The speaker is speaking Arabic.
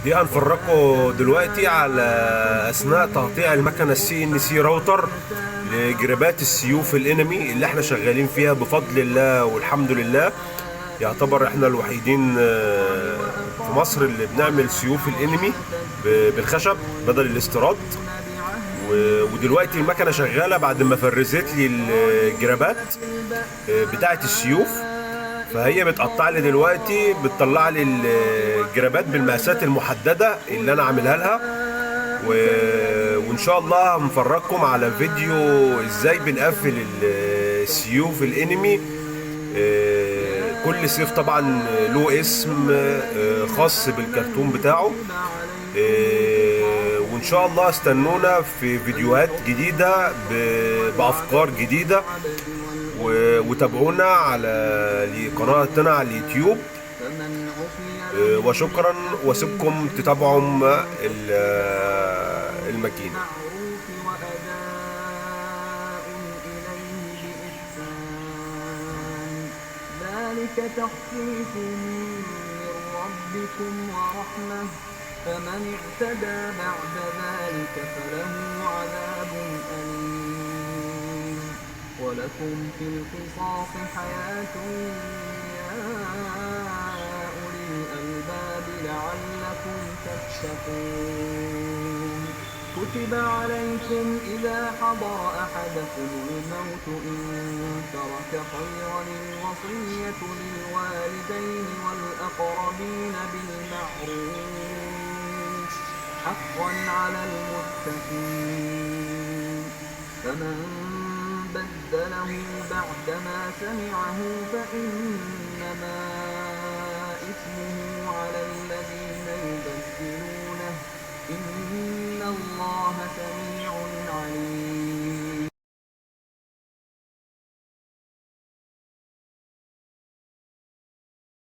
دي هنفرجكم دلوقتي على اثناء تقطيع المكنه السي ان سي راوتر لجرابات السيوف الانمي اللي احنا شغالين فيها بفضل الله والحمد لله. يعتبر احنا الوحيدين في مصر اللي بنعمل سيوف الانمي بالخشب بدل الاستيراد. ودلوقتي المكنه شغاله بعد ما فرزت لي الجرابات بتاعه السيوف، فهي بتقطع لي دلوقتي، بتطلع لي الجرابات بالمقاسات المحدده اللي انا عاملها لها. وان شاء الله هنفرجكم على فيديو ازاي بنقفل السيوف الانمي. كل سيف طبعا له اسم خاص بالكرتون بتاعه. وان شاء الله استنونا في فيديوهات جديدة بافكار جديدة، وتابعونا على قناتنا على اليوتيوب. وشكرا، واسيبكم تتابعوا الماكينة. ذلك تخفيف من ربكم ورحمة، فمن اعتدى بعد ذلك فله عذاب أليم. ولكم في القصاص حياة يا أولي الألباب لعلكم تتقون. كتب عليكم إذا حضر أحدكم الموت إن ترك خيرا الوصية للوالدين والأقربين بالمعروف حقا على المتقين. فمن بدله بعدما سمعه فإنما إثمه على الذين يبدلونه، إن الله سميع